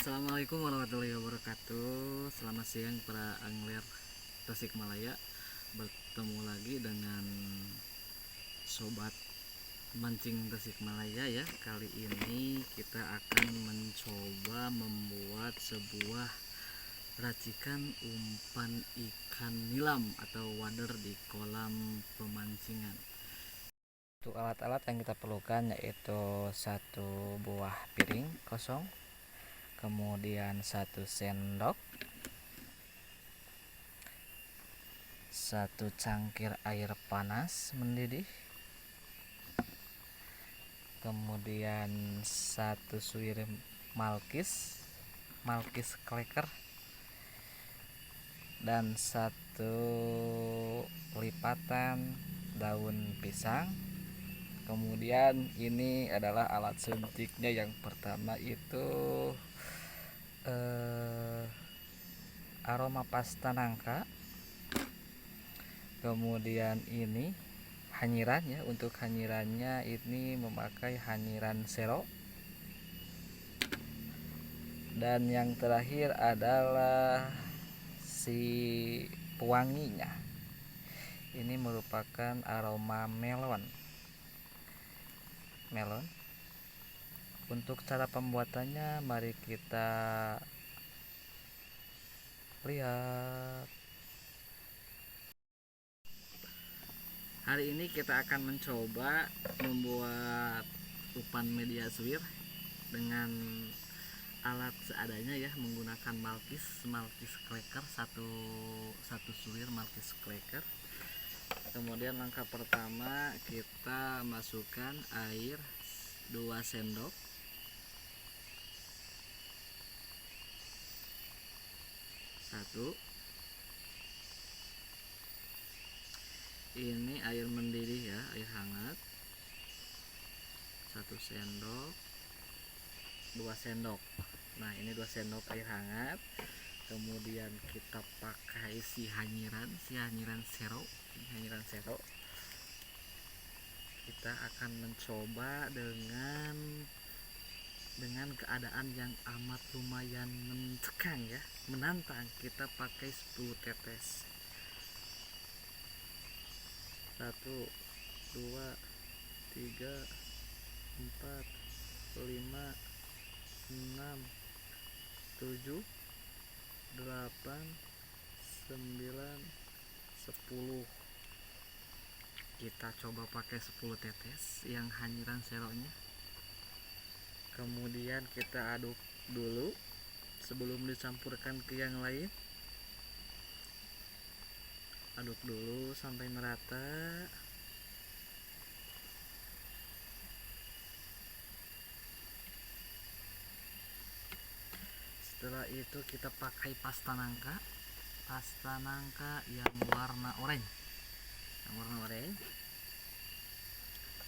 Assalamualaikum warahmatullahi wabarakatuh. Selamat siang para angler Tasikmalaya. Bertemu lagi dengan sobat mancing Tasikmalaya ya. Kali ini kita akan mencoba membuat sebuah racikan umpan ikan nilam atau wader di kolam pemancingan. Untuk alat-alat yang kita perlukan yaitu satu buah piring kosong, kemudian satu sendok, satu cangkir air panas mendidih, kemudian satu suwir malkis kleker, dan satu lipatan daun pisang. Kemudian ini adalah alat suntiknya. Yang pertama itu aroma pasta nangka. Kemudian ini hanyiran ya. Untuk hanyirannya ini memakai hanyiran sero. Dan yang terakhir adalah si pewanginya. Ini merupakan aroma melon. Untuk cara pembuatannya mari kita lihat. Hari ini kita akan mencoba membuat umpan media suwir dengan alat seadanya ya, menggunakan malkis kleker, satu suwir malkis kleker. Kemudian langkah pertama kita masukkan air 2 sendok, satu. Ini air mendidih ya, air hangat, 1 sendok, 2 sendok. Nah ini 2 sendok air hangat. Kemudian kita pakai hanyiran sero. Ini hanyiran sero. Kita akan mencoba dengan keadaan yang amat lumayan mencekam ya, menantang. Kita pakai 10 tetes. 1, 2, 3, 4, 5, 6, 7, 8, 9, 10. Kita coba pakai 10 tetes yang hanyiran seronya. Kemudian kita aduk dulu sebelum dicampurkan ke yang lain. Aduk dulu sampai merata. Setelah itu kita pakai pasta nangka yang warna oranye.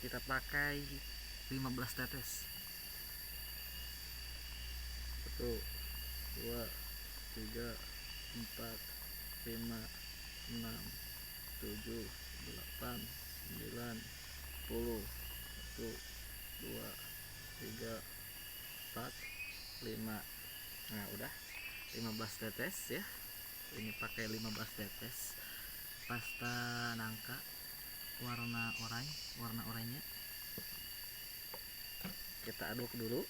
Kita pakai 15 tetes. 1, 2, 3, 4, 5, 6, 7, 8, 9, 10. 1, 2, 3, 4, 5. Nah udah 15 tetes ya. Ini pakai 15 tetes pasta nangka warna oranye. Kita aduk dulu.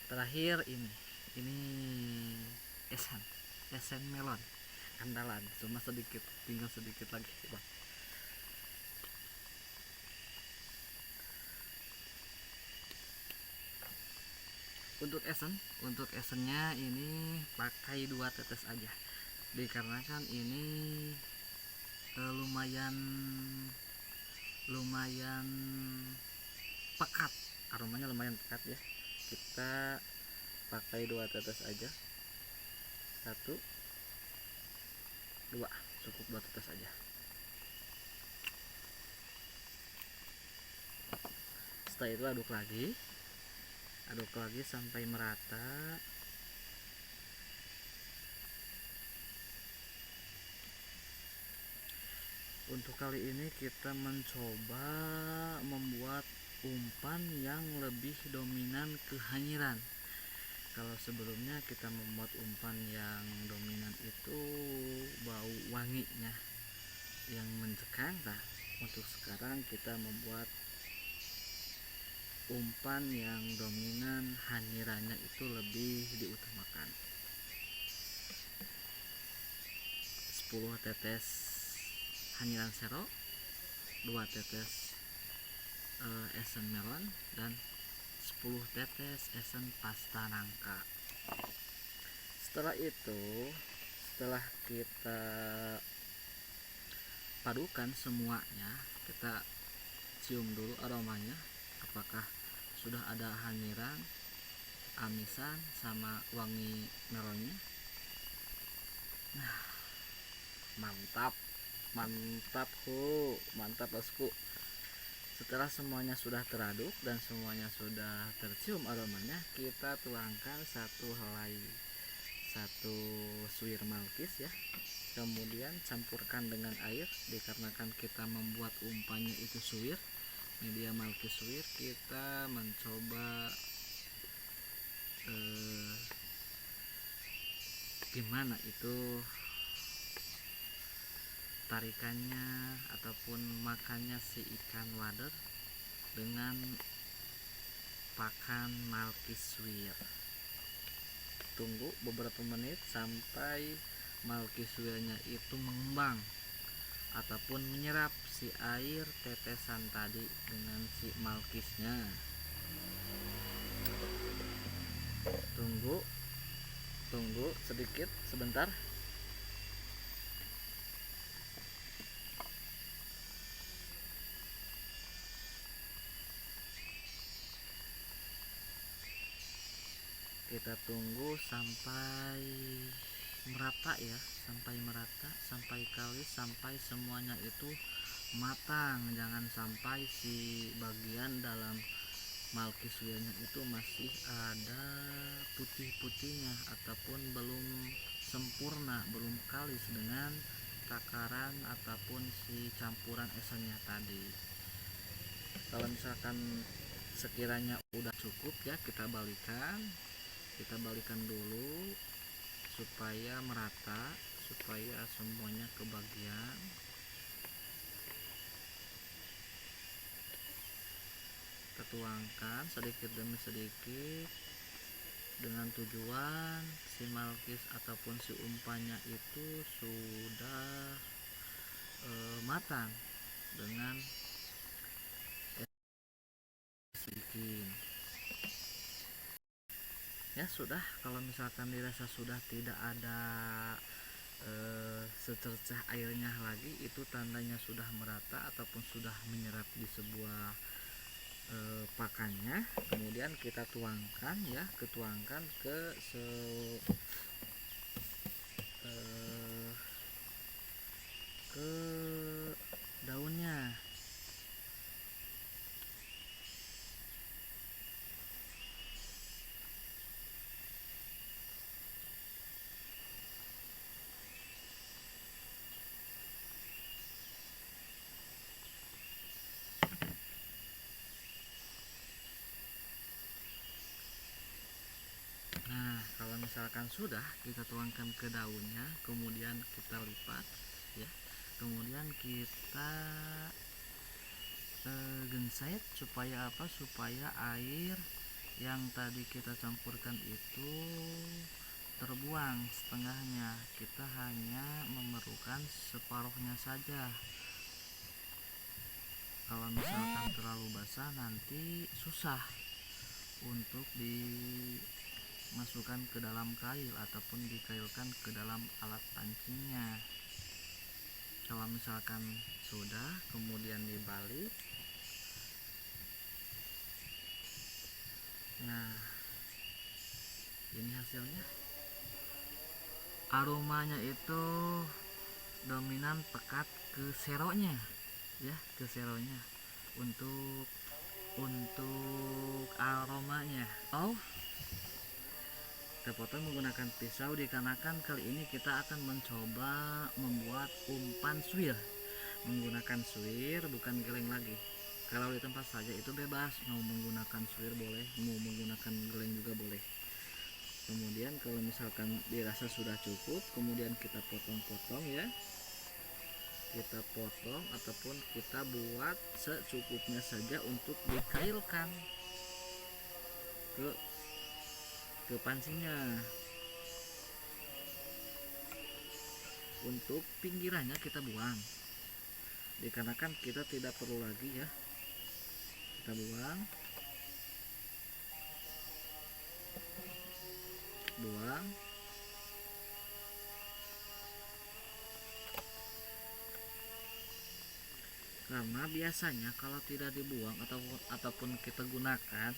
Terakhir ini esen melon andalan, cuma tinggal sedikit lagi Bang. Untuk esennya ini pakai 2 tetes aja, dikarenakan ini lumayan pekat, aromanya lumayan pekat ya. Kita pakai 2 tetes aja. 1, 2, cukup 2 tetes aja. Setelah itu aduk lagi sampai merata. Untuk kali ini kita mencoba membuat umpan yang lebih dominan ke hanyiran. Kalau sebelumnya kita membuat umpan yang dominan itu bau wanginya yang mencekam. Nah, untuk sekarang kita membuat umpan yang dominan hanyirannya itu lebih diutamakan. 10 tetes hanyiran sero, 2 tetes esen melon, dan 10 tetes esen pasta nangka. Setelah itu, setelah kita padukan semuanya, kita cium dulu aromanya, apakah sudah ada hanyiran, amisan, sama wangi melonnya. Nah, mantap mantap bosku. Setelah semuanya sudah teraduk dan semuanya sudah tercium aromanya, kita tuangkan satu suwir malkis ya. Kemudian campurkan dengan air, dikarenakan kita membuat umpannya itu suwir, media malkis suwir. Kita mencoba gimana itu tarikannya ataupun makannya si ikan wader dengan pakan malkis suwir. Tunggu beberapa menit sampai malkis suwirnya itu mengembang ataupun menyerap si air tetesan tadi dengan si malkisnya. Tunggu sedikit sebentar. Kita tunggu sampai merata ya, sampai kalis, sampai semuanya itu matang. Jangan sampai si bagian dalam malkis suwirnya itu masih ada putih-putihnya ataupun belum sempurna, belum kalis dengan takaran ataupun si campuran esennya tadi. Kalau misalkan sekiranya udah cukup ya, kita balikan dulu supaya merata, supaya semuanya kebagian. Kita tuangkan sedikit demi sedikit dengan tujuan si malkis ataupun si umpannya itu sudah matang dengan sedikit. Ya sudah, kalau misalkan dirasa sudah tidak ada secercah airnya lagi, itu tandanya sudah merata ataupun sudah menyerap di sebuah pakannya. Kemudian kita tuangkan ya, ketuangkan ke ke daunnya. Nah, kalau misalkan sudah kita tuangkan ke daunnya, kemudian kita lipat ya, kemudian kita genset supaya apa? Supaya air yang tadi kita campurkan itu terbuang setengahnya. Kita hanya memerlukan separuhnya saja. Kalau misalkan terlalu basah nanti susah untuk dimasukkan ke dalam kail ataupun dikailkan ke dalam alat pancingnya. Kalau misalkan sudah, kemudian dibalik. Nah, ini hasilnya. Aromanya itu dominan pekat ke seronya ya, ke seronya untuk aromanya. Kita potong menggunakan pisau, dikarenakan kali ini kita akan mencoba membuat umpan suwir. menggunakan suwir, bukan geleng lagi. Kalau di tempat saja itu bebas, mau menggunakan suwir boleh, mau menggunakan geleng juga boleh. Kemudian kalau misalkan dirasa sudah cukup, kemudian kita potong-potong ya, kita potong ataupun kita buat secukupnya saja untuk dikailkan ke pancingnya. Untuk pinggirannya kita buang, dikarenakan kita tidak perlu lagi ya, kita buang karena biasanya kalau tidak dibuang ataupun kita gunakan,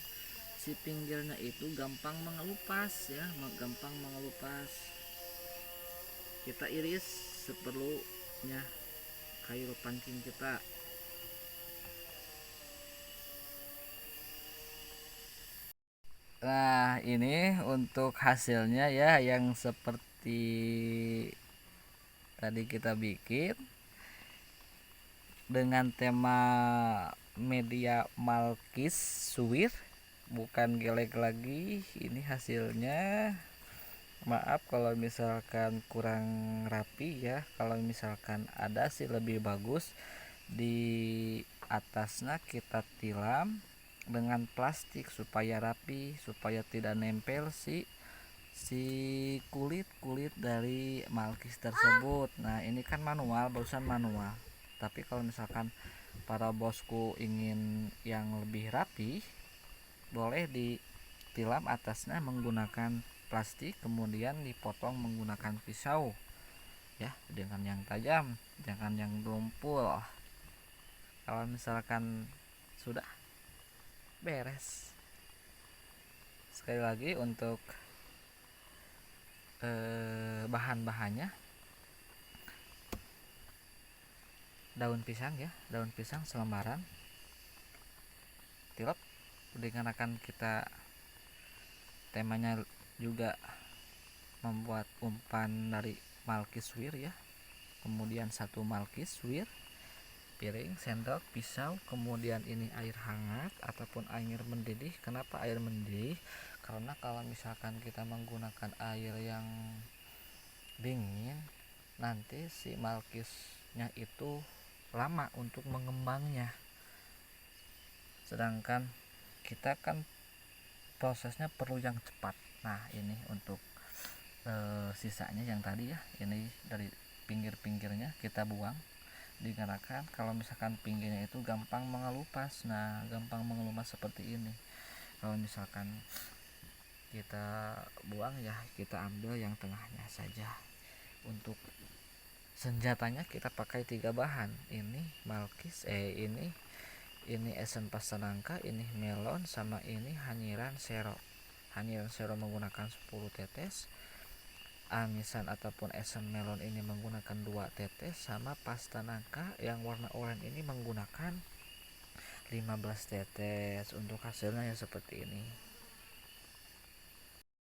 si pinggirnya itu gampang mengelupas ya, gampang mengelupas. Kita iris seperlunya kail pancing kita. Nah, ini untuk hasilnya ya, yang seperti tadi kita bikin dengan tema media malkis suwir, bukan gelek lagi. Ini hasilnya. Maaf kalau misalkan kurang rapi ya, kalau misalkan ada sih lebih bagus. Di atasnya kita tilam dengan plastik supaya rapi, supaya tidak nempel si kulit dari malkis tersebut. Nah, ini kan manual, barusan manual. Tapi kalau misalkan para bosku ingin yang lebih rapi, boleh ditilam atasnya menggunakan plastik, kemudian dipotong menggunakan pisau ya, dengan yang tajam, jangan yang tumpul. Kalau misalkan sudah beres. Sekali lagi untuk bahan-bahannya, daun pisang ya, daun pisang selembaran, tilep, dikarenakan kita temanya juga membuat umpan dari malkis wir ya, kemudian satu malkis wir, piring, sendok, pisau, kemudian ini air hangat ataupun air mendidih. Kenapa air mendidih? Karena kalau misalkan kita menggunakan air yang dingin, nanti si malkisnya itu lama untuk mengembangnya, sedangkan kita kan prosesnya perlu yang cepat. Nah, ini untuk sisanya yang tadi ya, ini dari pinggir-pinggirnya kita buang, dikarenakan kalau misalkan pinggirnya itu gampang mengelupas. Nah, gampang mengelupas seperti ini. Kalau misalkan kita buang ya, kita ambil yang tengahnya saja. Untuk senjatanya kita pakai 3 bahan. Ini malkis, ini esen pasta nangka, ini melon, sama ini hanyiran sero. Hanyiran sero menggunakan 10 tetes, amisan ataupun esen melon ini menggunakan 2 tetes, sama pasta nangka yang warna oranye ini menggunakan 15 tetes. Untuk hasilnya ya seperti ini.